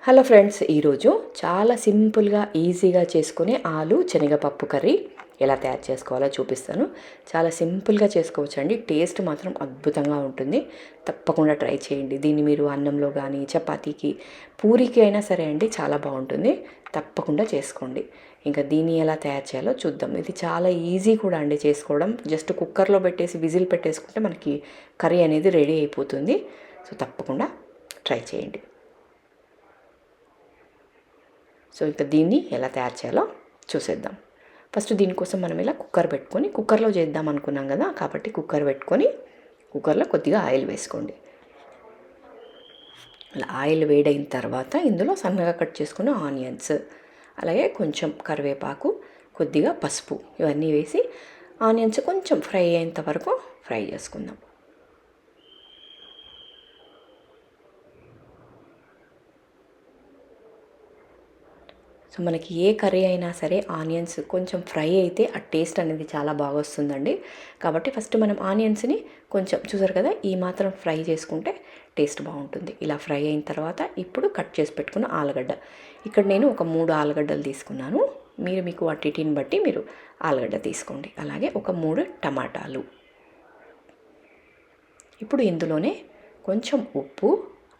Hello friends, ఈరోజు చాలా సింపుల్గా ఈజీగా చేసుకునే ఆలు శనగపప్పు కర్రీ ఎలా తయారు చేసుకోవాలో చూపిస్తాను. చాలా సింపుల్గా చేసుకోవచ్చండి. టేస్ట్ మాత్రం అద్భుతంగా ఉంటుంది. తప్పకుండా ట్రై చేయండి. దీన్ని మీరు అన్నంలో కానీ చపాతీకి పూరికి అయినా సరే అండి, చాలా బాగుంటుంది. తప్పకుండా చేసుకోండి. ఇంకా దీన్ని ఎలా తయారు చేయాలో చూద్దాం. ఇది చాలా ఈజీ కూడా అండి చేసుకోవడం. జస్ట్ కుక్కర్లో పెట్టేసి విజిల్ పెట్టేసుకుంటే మనకి కర్రీ అనేది రెడీ అయిపోతుంది. సో తప్పకుండా ట్రై చేయండి. సో ఇంకా దీన్ని ఎలా తయారు చేయాలో చూసేద్దాం. ఫస్ట్ దీనికోసం మనం ఇలా కుక్కర్ పెట్టుకొని, కుక్కర్లో చేద్దాం అనుకున్నాం కదా, కాబట్టి కుక్కర్ పెట్టుకొని కుక్కర్లో కొద్దిగా ఆయిల్ వేసుకోండి. అలా ఆయిల్ వేడైన తర్వాత ఇందులో సన్నగా కట్ చేసుకున్న ఆనియన్స్, అలాగే కొంచెం కరివేపాకు, కొద్దిగా పసుపు ఇవన్నీ వేసి ఆనియన్స్ కొంచెం ఫ్రై అయ్యేంత వరకు ఫ్రై చేసుకుందాం. సో మనకి ఏ కర్రీ అయినా సరే ఆనియన్స్ కొంచెం ఫ్రై అయితే ఆ టేస్ట్ అనేది చాలా బాగా వస్తుందండి. కాబట్టి ఫస్ట్ మనం ఆనియన్స్ని కొంచెం చూసారు కదా, ఈ మాత్రం ఫ్రై చేసుకుంటే టేస్ట్ బాగుంటుంది. ఇలా ఫ్రై అయిన తర్వాత ఇప్పుడు కట్ చేసి పెట్టుకున్న ఆలుగడ్డ, ఇక్కడ నేను ఒక 3 ఆలుగడ్డలు తీసుకున్నాను. మీకు వాటిని బట్టి మీరు ఆలుగడ్డ తీసుకోండి. అలాగే ఒక 3 టమాటాలు. ఇప్పుడు ఇందులోనే కొంచెం ఉప్పు,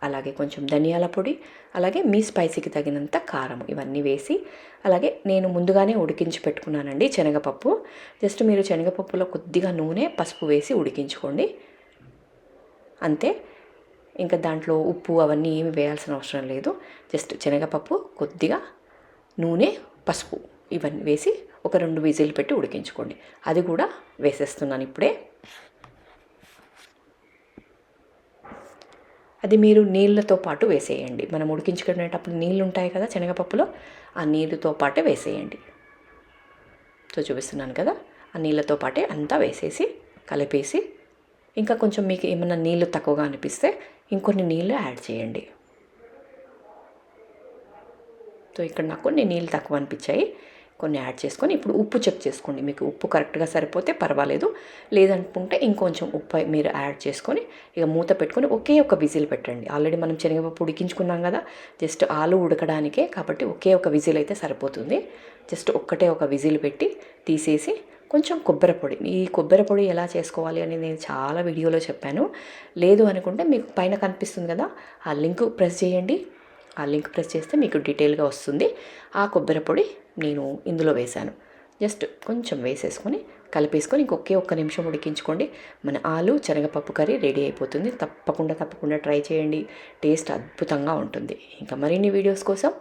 అలాగే కొంచెం ధనియాల పొడి, అలాగే మీ స్పైసీకి తగినంత కారం ఇవన్నీ వేసి, అలాగే నేను ముందుగానే ఉడికించి పెట్టుకున్నానండి శనగపప్పు. జస్ట్ మీరు శనగపప్పులో కొద్దిగా నూనె, పసుపు వేసి ఉడికించుకోండి అంతే. ఇంకా దాంట్లో ఉప్పు అవన్నీ ఏమి వేయాల్సిన అవసరం లేదు. జస్ట్ శనగపప్పు, కొద్దిగా నూనె, పసుపు ఇవన్నీ వేసి ఒక 2 విజిల్ పెట్టి ఉడికించుకోండి. అది కూడా వేసేస్తున్నాను ఇప్పుడే. అది మీరు నీళ్ళతో పాటు వేసేయండి. మనం ఉడికించుకునేటప్పుడు నీళ్ళు ఉంటాయి కదా శనగపప్పులో, ఆ నీళ్ళతో పాటే వేసేయండి. సో చూపిస్తున్నాను కదా, ఆ నీళ్ళతో పాటే అంతా వేసేసి కలిపేసి, ఇంకా కొంచెం మీకు ఏమన్నా నీళ్ళు తక్కువగా అనిపిస్తే ఇంకొన్ని నీళ్ళు యాడ్ చేయండి. సో ఇక్కడ నాకు కొన్ని నీళ్ళు తక్కువ అనిపించాయి, కొన్ని యాడ్ చేసుకొని ఇప్పుడు ఉప్పు చెక్ చేసుకోండి. మీకు ఉప్పు కరెక్ట్గా సరిపోతే పర్వాలేదు, లేదనుకుంటే ఇంకొంచెం ఉప్పు మీరు యాడ్ చేసుకొని ఇక మూత పెట్టుకొని ఒకే ఒక విజిల్ పెట్టండి. ఆల్రెడీ మనం శనగపప్పు ఉడికించుకున్నాం కదా, జస్ట్ ఆలు ఉడకడానికే, కాబట్టి ఒకే ఒక విజిల్ అయితే సరిపోతుంది. జస్ట్ ఒక్కటే ఒక విజిల్ పెట్టి తీసేసి కొంచెం కొబ్బరి పొడి, ఈ కొబ్బరి పొడి ఎలా చేసుకోవాలి అని నేను చాలా వీడియోలో చెప్పాను. లేదు అనుకుంటే మీకు పైన కనిపిస్తుంది కదా, ఆ లింక్ ప్రెస్ చేయండి. ఆ లింక్ ప్రెస్ చేస్తే మీకు డీటెయిల్గా వస్తుంది. ఆ కొబ్బరి పొడి నేను ఇందులో వేశాను. జస్ట్ కొంచెం వేసేసుకొని కలిపేసుకొని ఇంకొకే ఒక్క నిమిషం ఉడికించుకోండి. మన ఆలు శనగపప్పు కర్రీ రెడీ అయిపోతుంది. తప్పకుండా ట్రై చేయండి. టేస్ట్ అద్భుతంగా ఉంటుంది. ఇంకా మరిన్ని వీడియోస్ కోసం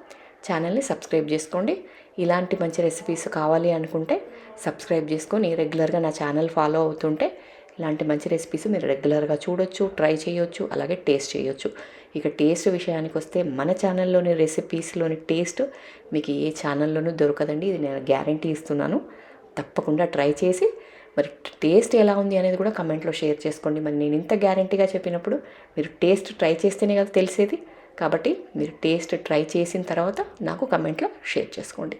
ఛానల్ని సబ్స్క్రైబ్ చేసుకోండి. ఇలాంటి మంచి రెసిపీస్ కావాలి అనుకుంటే సబ్స్క్రైబ్ చేసుకొని రెగ్యులర్గా నా ఛానల్ ఫాలో అవుతుంటే ఇలాంటి మంచి రెసిపీస్ మీరు రెగ్యులర్గా చూడొచ్చు, ట్రై చేయొచ్చు, అలాగే టేస్ట్ చేయొచ్చు. ఇక టేస్ట్ విషయానికి వస్తే మన ఛానల్లోని రెసిపీస్లోని టేస్ట్ మీకు ఏ ఛానల్లోనూ దొరకదండి. ఇది నేను గ్యారంటీ ఇస్తున్నాను. తప్పకుండా ట్రై చేసి మరి టేస్ట్ ఎలా ఉంది అనేది కూడా కమెంట్లో షేర్ చేసుకోండి. మరి నేను ఇంత గ్యారంటీగా చెప్పినప్పుడు మీరు టేస్ట్ ట్రై చేస్తేనే కదా తెలిసేది. కాబట్టి మీరు టేస్ట్ ట్రై చేసిన తర్వాత నాకు కమెంట్లో షేర్ చేసుకోండి.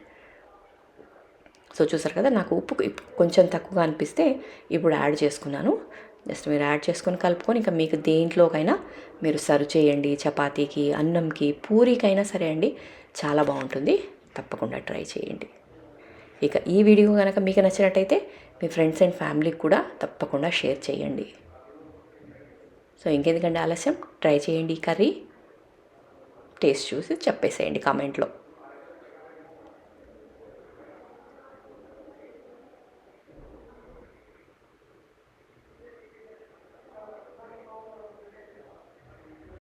సో చూసారు కదా, నాకు ఉప్పు కొంచెం తక్కువగా అనిపిస్తే ఇప్పుడు యాడ్ చేసుకున్నాను. జస్ట్ మీరు యాడ్ చేసుకొని కలుపుకొని ఇంకా మీకు దేంట్లోకైనా మీరు సర్వ్ చేయండి. చపాతీకి, అన్నంకి, పూరీకైనా సరే అండి, చాలా బాగుంటుంది. తప్పకుండా ట్రై చేయండి. ఇక ఈ వీడియో కనుక మీకు నచ్చినట్టయితే మీ ఫ్రెండ్స్ అండ్ ఫ్యామిలీకి కూడా తప్పకుండా షేర్ చేయండి. సో ఇంకెందుకంటే ఆలస్యం, ట్రై చేయండి. కర్రీ టేస్ట్ చూసి చెప్పేసేయండి కామెంట్లో.